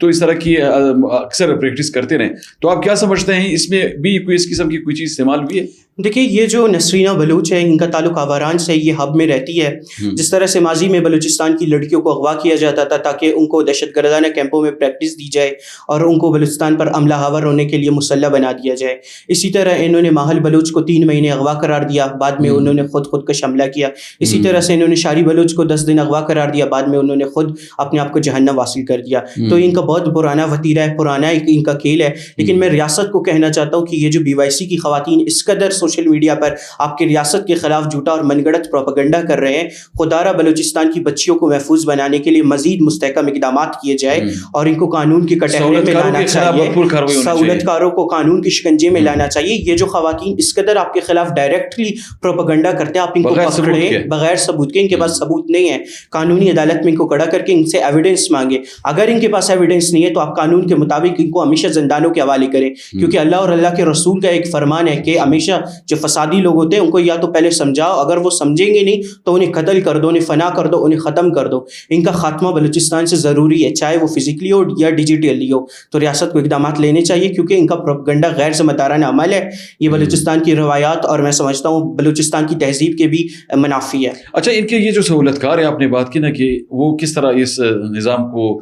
تو اس طرح کی اکثر پریکٹس کرتے رہیں. تو آپ کیا سمجھتے ہیں اس میں بھی کوئی اس قسم کی کوئی چیز استعمال ہوئی ہے؟ دیکھیے یہ جو نسرینہ بلوچ ہے ان کا تعلق آواران سے، یہ ہب میں رہتی ہے. جس طرح سے ماضی میں بلوچستان کی لڑکیوں کو اغوا کیا جاتا تھا تاکہ ان کو دہشت گردانہ کیمپوں میں پریکٹس دی جائے اور ان کو بلوچستان پر حملہ آور ہونے کے لیے مسلح بنا دیا جائے. اسی طرح انہوں نے ماہل بلوچ کو 3 مہینے اغوا قرار دیا، بعد میں انہوں نے خودکش حملہ کیا. اسی طرح سے انہوں نے شاری بلوچ کو 10 دن اغوا قرار دیا، بعد میں انہوں نے خود اپنے آپ کو جہنم حاصل کر دیا. تو ان کا بہت پرانا وتیرہ ہے، پرانا ان کا کھیل ہے. لیکن میں ریاست کو کہنا چاہتا ہوں کہ یہ جو BYC کی خواتین اس قدر سوشل میڈیا پر آپ کی ریاست کے خلاف جھوٹا اور من گڑت پروپیگنڈا کر رہے ہیں، خدارہ بلوچستان کی بچیوں کو محفوظ بنانے کے لیے مزید مستحکم اقدامات کیے جائے اور ان کو قانون کے کٹہرے میں لانا چاہیے، سہولت کاروں کو قانون کے شکنجے میں لانا چاہیے. یہ جو خواتین اس قدر آپ کے خلاف ڈائریکٹلی پروپیگنڈا کرتے ہیں، آپ ان کو پکڑیں بغیر ثبوت کے، ان کے پاس ثبوت نہیں ہے، قانونی عدالت میں ان کو کھڑا کر کے ان سے ایویڈنس مانگے. اگر ان کے پاس ایویڈنس نہیں ہے تو آپ قانون کے مطابق ان کو ہمیشہ زندانوں کے حوالے کریں، کیونکہ اللہ اور اللہ کے رسول کا ایک فرمان ہے کہ ہمیشہ جو فسادی لوگ ہوتے ہیں ان کو یا تو پہلے سمجھاؤ، اگر وہ سمجھیں گے نہیں تو انہیں قتل کر دو، انہیں فنا کر دو، انہیں ختم کر دو. ان کا خاتمہ بلوچستان سے ضروری ہے، چاہے وہ فزیکلی ہو یا ڈیجیٹلی ہو. تو ریاست کو اقدامات لینے چاہیے کیونکہ ان کا پروپیگنڈا غیر ذمہ دارانہ عمل ہے. یہ بلوچستان کی روایات اور میں سمجھتا ہوں بلوچستان کی تہذیب کے بھی منافی ہے. اچھا، ان کے یہ جو سہولت کار ہے، آپ نے بات کی نا کہ وہ کس طرح اس نظام کو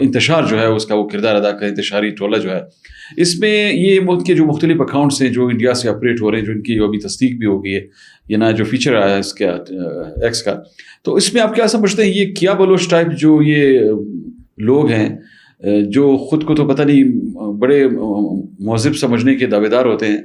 انتشار جو ہے اس کا وہ کردار ادا کرے، انتشاری ٹولہ جو ہے اس میں یہ ملک کے جو مختلف اکاؤنٹس ہیں جو انڈیا سے آپریٹ ہو رہے ہیں، جو ان کی ابھی تصدیق بھی ہو گئی ہے، یہ نہ جو فیچر آیا ہے اس کا ایکس کا، تو اس میں آپ کیا سمجھتے ہیں یہ کیا بلوچ ٹائپ جو یہ لوگ ہیں جو خود کو تو پتہ نہیں بڑے مہذب سمجھنے کے دعوے دار ہوتے ہیں،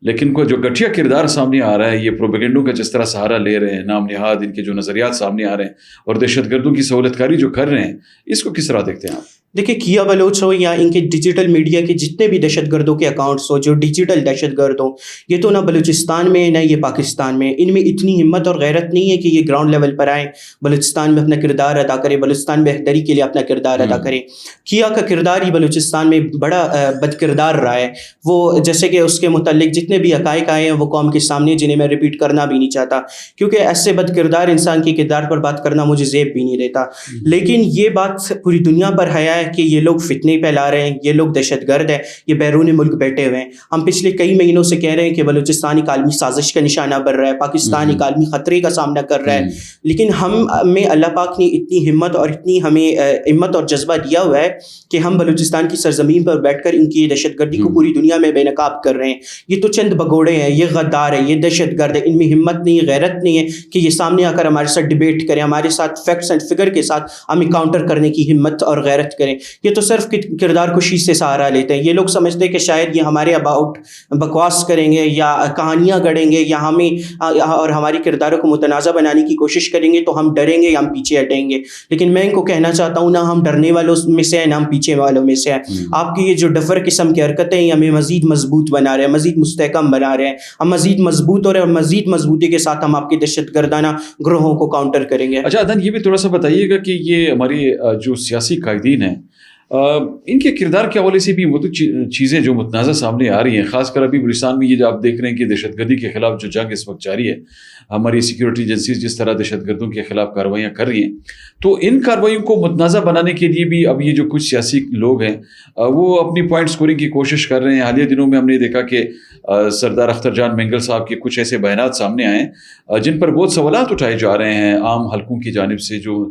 لیکن کو جو گٹھیا کردار سامنے آ رہا ہے، یہ پروپیگنڈوں کا جس طرح سہارا لے رہے ہیں، نام نہاد ان کے جو نظریات سامنے آ رہے ہیں اور دہشت گردوں کی سہولت کاری جو کر رہے ہیں، اس کو کس طرح دیکھتے ہیں آپ؟ دیکھیں کیا بلوچ ہو یا ان کے ڈیجیٹل میڈیا کے جتنے بھی دہشت گردوں کے اکاؤنٹس ہو جو ڈیجیٹل دہشت گرد ہوں، یہ تو نہ بلوچستان میں نہ یہ پاکستان میں، ان میں اتنی ہمت اور غیرت نہیں ہے کہ یہ گراؤنڈ لیول پر آئیں، بلوچستان میں اپنا کردار ادا کرے، بلوچستان بہتری کے لیے اپنا کردار ادا کرے. کیا کا کردار ہی بلوچستان میں بڑا بد کردار رہا ہے. وہ جیسے کہ اس کے متعلق جتنے بھی حقائق آئے ہیں وہ قوم کے سامنے، جنہیں میں ریپیٹ کرنا بھی نہیں چاہتا کیونکہ ایسے بد کردار انسان کے کردار پر بات کرنا مجھے زیب بھی نہیں دیتا. لیکن یہ بات پوری دنیا پر حیا ہے کہ یہ لوگ فتنے پھیلا رہے ہیں، یہ لوگ دہشت گرد ہیں، یہ بیرون ملک بیٹھے ہوئے ہیں. ہم پچھلے کئی مہینوں سے کہہ رہے ہیں کہ بلوچستان ایک عالمی سازش کا نشانہ بن رہا ہے، پاکستان ایک عالمی خطرے کا سامنا کر رہا ہے. لیکن ہم میں اللہ پاک نے اتنی ہمت اور اتنی ہمیں ہمت اور جذبہ دیا ہوا ہے کہ ہم بلوچستان کی سرزمین پر بیٹھ کر ان کی دہشت گردی کو پوری دنیا میں بے نقاب کر رہے ہیں. یہ تو چند بگوڑے ہیں، یہ غدار ہے، یہ دہشت گرد ہے، ان میں ہمت نہیں، غیرت نہیں ہے کہ یہ سامنے آ کر ہمارے ساتھ ڈبیٹ کریں، ہمارے ساتھ فیکٹس اینڈ فگر کے ساتھ ہمیں کاؤنٹر کرنے کی ہمت اور غیرت کریں. یہ تو صرف کردار کشی سے سہارا لیتے ہیں. یہ لوگ سمجھتے ہیں کہ شاید یہ ہمارے اباؤٹ بکواس کریں گے یا کہانیاں گڑھیں گے یا ہمیں اور ہماری کرداروں کو متنازع بنانے کی کوشش کریں گے تو ہم ڈریں گے یا ہم پیچھے ہٹیں گے. لیکن میں ان کو کہنا چاہتا ہوں نہ ہم ڈرنے والوں میں سے ہیں نہ ہم پیچھے والوں میں سے ہیں. آپ کی یہ جو ڈفر قسم کی حرکتیں ہیں ہمیں مزید مضبوط بنا رہے ہیں، مزید مستحکم بنا رہے ہیں. ہم مزید مضبوط ہو رہے ہیں اور مزید مضبوطی کے ساتھ ہم آپ کے دہشت گردانہ گروہوں کو کاؤنٹر کریں گے. اچھا عدنان، یہ بھی تھوڑا سا بتائیے گا کہ یہ ہماری جو سیاسی قائدین ہیں ان کے کردار کے حوالے سے بھی وہ تو چیزیں جو متنازع سامنے آ رہی ہیں، خاص کر ابھی بلوچستان میں یہ جو آپ دیکھ رہے ہیں کہ دہشت گردی کے خلاف جو جنگ اس وقت جاری ہے، ہماری سیکیورٹی ایجنسیز جس طرح دہشت گردوں کے خلاف کارروائیاں کر رہی ہیں، تو ان کارروائیوں کو متنازع بنانے کے لیے بھی اب یہ جو کچھ سیاسی لوگ ہیں وہ اپنی پوائنٹ سکورنگ کی کوشش کر رہے ہیں. حالیہ دنوں میں ہم نے دیکھا کہ سردار اختر جان مینگل صاحب کے کچھ ایسے بیانات سامنے آئے ہیں جن پر بہت سوالات اٹھائے جا رہے ہیں عام حلقوں کی جانب سے، جو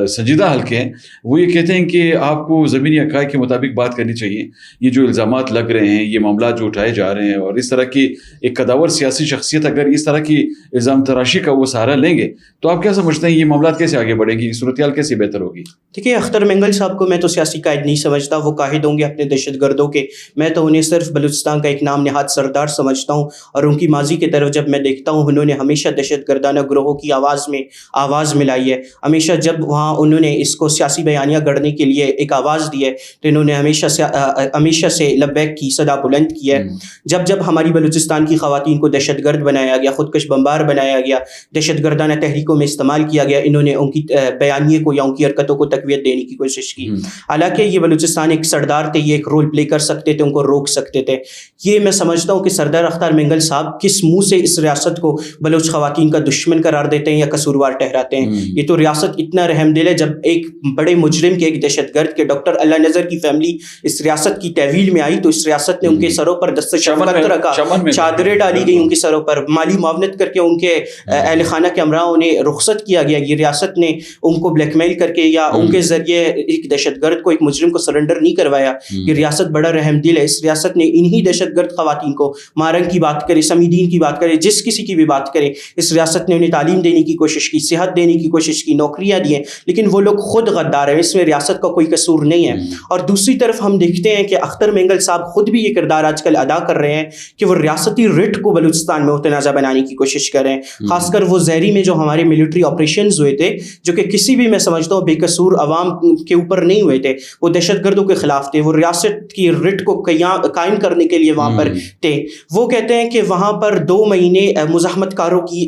سنجیدہ حلقے ہیں. وہ یہ کہتے ہیں کہ آپ کو زمینی حقائق کے مطابق بات کرنی چاہیے. یہ جو الزامات لگ رہے ہیں، یہ معاملات جو اٹھائے جا رہے ہیں، اور اس طرح کی ایک قداور سیاسی شخصیت اگر اس طرح کی الزام تراشی کا وہ سہارا لیں گے تو آپ کیا سمجھتے ہیں یہ معاملات کیسے آگے بڑھیں گی، صورتحال کیسے بہتر ہوگی؟ دیکھیے اختر مینگل صاحب کو میں تو سیاسی قائد نہیں سمجھتا، وہ قائد ہوں گے اپنے دہشت گردوں کے. میں تو انہیں صرف بلوچستان کا ایک نام نہاد سردار سمجھتا ہوں. اور ان کی ماضی کی طرف جب میں دیکھتا ہوں، انہوں نے ہمیشہ دہشت گردانہ گروہوں کی آواز ملائی ہے. ہمیشہ جب وہاں انہوں نے اس کو سیاسی بیانیہ گڑھنے کے لیے ایک آواز آواز دی ہے تو انہوں نے ہمیشہ سے لبیک کی صدا بلند کی ہے. جب جب ہماری بلوچستان کی خواتین کو دہشت گرد بنایا گیا, خودکش بمبار بنایا گیا, دہشت گردانہ تحریکوں میں استعمال کیا گیا, انہوں نے ان کی بیانیے کو یا ان کی حرکتوں کو تقویت دینے کی کوشش کی. حالانکہ یہ بلوچستان ایک سردار تھے, یہ ایک رول پلے کر سکتے تھے, ان کو روک سکتے تھے. یہ میں سمجھتا ہوں کہ سردار اختر مینگل صاحب کس منہ سے اس ریاست کو بلوچ خواتین کا دشمن قرار دیتے ہیں یا قصوروار ٹھہراتے ہیں. یہ تو ریاست اتنا رحم دل ہے, جب ایک بڑے مجرم کے, ایک دہشت گرد کے ڈاکٹر اللہ نظر کی فیملی اس ریاست کی تحویل میں آئی تو اس ریاست نے ان کے سروں پر دست شفقت رکھا, چادریں ڈالی گئی ان کے سروں پر, مالی معاونت کر کے ان کے اہل خانہ کے امراؤں نے رخصت کیا گیا. یہ ریاست نے ان کو بلیک میل کر کے یا ان کے ذریعے ایک دہشت گرد کو, ایک مجرم کو سرنڈر نہیں کروایا. یہ ریاست بڑا رحم دل ہے. اس ریاست نے انہی دہشت گرد خواتین کو, مارنگ کی بات کرے, سمیدین کی بات کرے, جس کسی کی بھی بات کرے, اس ریاست نے انہیں تعلیم دینے کی کوشش کی, صحت دینے کی کوشش کی, نوکریاں دی ہیں, لیکن وہ لوگ خود غدار ہیں. اس میں ریاست کا کوئی قصور نہیں ہے. اور دوسری طرف ہم دیکھتے ہیں کہ اختر مینگل صاحب خود بھی یہ کردار آج کل ادا کر رہے ہیں کہ وہ ریاستی رٹ کو بلوچستان میں متنازع بنانے کی کوشش کر رہے ہیں. خاص کر وہ زہری میں جو ہمارے ملٹری آپریشنز ہوئے تھے, جو کہ کسی بھی میں سمجھتا ہوں بے قصور عوام کے اوپر نہیں ہوئے تھے, وہ دہشت گردوں کے خلاف تھے, وہ ریاست کی رٹ کو قائم کرنے کے لیے وہاں پر تھے. وہ کہتے ہیں کہ وہاں پر 2 مہینے مزاحمت کاروں کی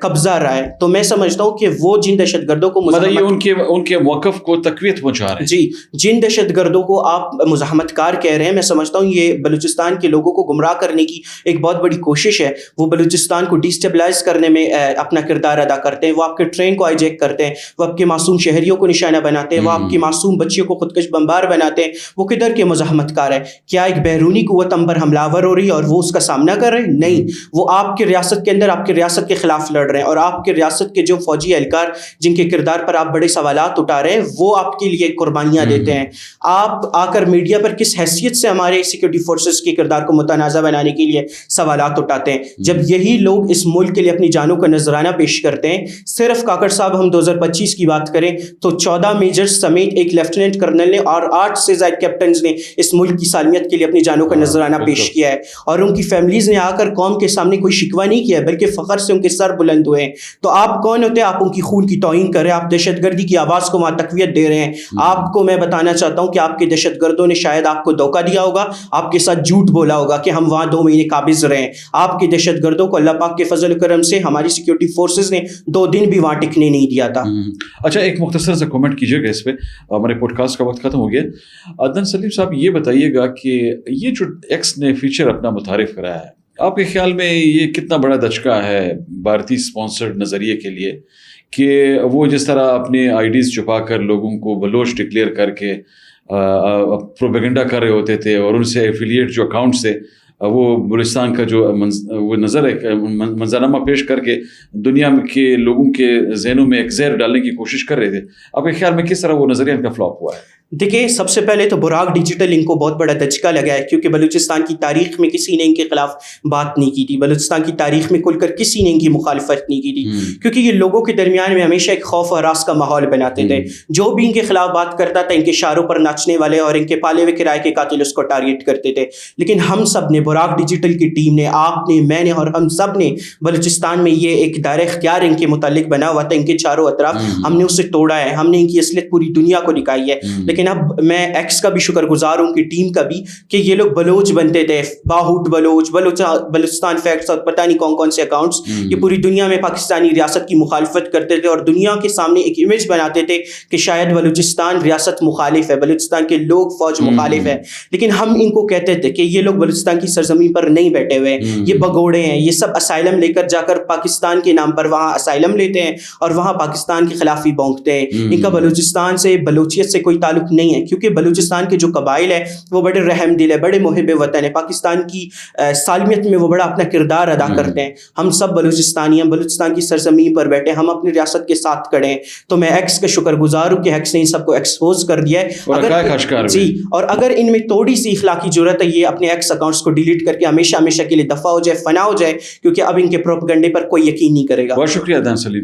قبضہ رہا ہے. تو میں سمجھتا ہوں کہ وہ جن دہشت گردوں کو ان کے موقف کو تقویت پہنچا رہے ہیں, جی, جن دہشت گردوں کو آپ مزاحمت کار کہہ رہے ہیں, میں سمجھتا ہوں یہ بلوچستان کے لوگوں کو گمراہ کرنے کی ایک بہت بڑی کوشش ہے. وہ بلوچستان کو ڈیسٹیبلائز کرنے میں اپنا کردار ادا کرتے ہیں. وہ آپ کے ٹرین کو ہائی کرتے ہیں, وہ آپ کے معصوم شہریوں کو نشانہ بناتے ہیں, وہ آپ کی معصوم بچیوں کو خودکش بمبار بناتے ہیں. وہ کدھر کے مزاحمت کار ہے؟ کیا ایک بیرونی قوت ہم پر حملہ ہو رہی ہے اور وہ اس کا سامنا کر رہے ہیں؟ نہیں, وہ آپ کے ریاست کے اندر آپ کے ریاست کے خلاف لڑ رہے ہیں. اور آپ کے ریاست کے جو فوجی اہلکار جن کے کردار پر آپ بڑے سوالات اٹھا رہے ہیں, وہ آپ کے لیے قربانیاں دیتے ہیں. آپ آ کر میڈیا پر کس حیثیت سے ہمارے سیکورٹی فورسز کے کردار کو متنازع بنانے کے لیے سوالات اٹھاتے ہیں, جب یہی لوگ اس ملک کے لیے اپنی جانوں کا نذرانہ پیش کرتے ہیں. صرف کاکڑ صاحب ہم 2025 کی بات کریں تو 14 میجر سمیت ایک لیفٹیننٹ کرنل نے اور 8 سے زائد کیپٹنز نے اس ملک کی سالمیت کے لیے اپنی جانوں کا نذرانہ پیش کیا ہے, اور ان کی فیملیز نے آ کر قوم کے سامنے کوئی شکوہ نہیں کیا ہے, بلکہ فخر سے ان کے سر بلند ہوئے ہیں. تو آپ کون ہوتے ہیں؟ آپ ان کی خون کی توہین کر رہے ہیں, آپ دہشت گردی کی آواز کو وہاں تقویت دے رہے ہیں. آپ کو میں بتانا چاہتا ہوں کہ آپ کے دہشت گردوں نے شاید آپ کو دھوکہ دیا ہوگا, آپ کے ساتھ جھوٹ بولا ہوگا کہ ہم وہاں 2 مہینے قابض رہے. آپ کے دہشت گردوں کو اللہ پاک کے فضل و کرم سے ہماری سیکورٹی فورسز نے 2 دن بھی وہاں ٹکنے نہیں دیا تھا. اچھا, ایک مختصر سے کامنٹ کیجیے گا اس پہ, ہمارے پوڈ کاسٹ کا وقت ختم ہو گیا. عدنان سلیم صاحب یہ بتائیے گا کہ یہ جو ایکس نے فیچر اپنا متعارف کرایا ہے, آپ کے خیال میں یہ کتنا بڑا دھچکا ہے بھارتی اسپانسرڈ نظریے کے لیے, کہ وہ جس طرح اپنے آئی ڈیز چھپا کر لوگوں کو بلوچ ڈکلیئر کر کے پروپیگنڈا کر رہے ہوتے تھے, اور ان سے ایفیلیٹ جو اکاؤنٹس تھے وہ بلوچستان کا جو وہ نظر ہے منظرنامہ پیش کر کے دنیا کے لوگوں کے ذہنوں میں ایک زہر ڈالنے کی کوشش کر رہے تھے, آپ کے خیال میں کس طرح وہ نظریہ ان کا فلاپ ہوا ہے؟ دیکھیں, سب سے پہلے تو براق ڈیجیٹل ان کو بہت بڑا دھچکا لگا ہے, کیونکہ بلوچستان کی تاریخ میں کسی نے ان کے خلاف بات نہیں کی تھی. بلوچستان کی تاریخ میں کھل کر کسی نے ان کی مخالفت نہیں کی تھی, کیونکہ یہ لوگوں کے درمیان میں ہمیشہ ایک خوف و ہراس کا ماحول بناتے تھے. جو بھی ان کے خلاف بات کرتا تھا, ان کے شعروں پر ناچنے والے اور ان کے پالے ہوئے کرائے کے قاتل اس کو ٹارگیٹ کرتے تھے. لیکن ہم سب نے, براق ڈیجیٹل کی ٹیم نے, آپ نے, میں نے اور ہم سب نے بلوچستان میں یہ ایک دائرہ اختیار ان کے متعلق بنا ہوا تھا, ان کے چاروں اطراف, ہم نے اسے توڑا ہے, ہم نے ان کی اصلیت پوری دنیا کو دکھائی ہے. لیکن اب میں ایکس کا بھی شکر گزار ہوں, کی ٹیم کا بھی, کہ یہ لوگ بلوچ بنتے تھے, باہوٹ بلوچ, بلوچستان فیکٹس اور پتہ نہیں کون کون سے اکاؤنٹس, یہ پوری دنیا میں پاکستانی ریاست کی مخالفت کرتے تھے اور دنیا کے سامنے ایک امیج بناتے تھے کہ شاید بلوچستان ریاست مخالف ہے, بلوچستان کے لوگ فوج مخالف ہے. لیکن ہم ان کو کہتے تھے کہ یہ لوگ بلوچستان کی سرزمین پر نہیں بیٹھے ہوئے, یہ بگوڑے ہیں, یہ سب اسائلم لے کر جا کر پاکستان کے نام پر وہاں اسائلم لیتے ہیں اور وہاں پاکستان کے خلاف ہی بونکتے ہیں. ان کا بلوچستان سے, بلوچیت سے کوئی تعلق نہیں ہے, کیونکہ بلوچستان کے جو قبائل ہے وہ بڑے رحم دل ہے, بڑے محب وطن ہے, پاکستان کی سالمیت میں وہ بڑا اپنا کردار ادا کرتے ہیں. ہم سب بلوچستانی ہیں, بلوچستان کی سرزمین پر بیٹھے, ہم اپنی ریاست کے ساتھ کھڑے ہیں. تو میں ایکس کا شکر گزار ہوں کہ ایکس نے ان سب کو ایکسپوز کر دیا ہے. جی, اور اگر ان میں تھوڑی سی اخلاقی ضرورت ہے, یہ اپنے ایکس اکاؤنٹس کو ڈیلیٹ کر کے ہمیشہ کے لیے دفع ہو جائے, فنا ہو جائے, کیونکہ اب ان کے پروپیگنڈے پر کوئی یقین نہیں کرے گا. بہت شکریہ عدنان سلیم.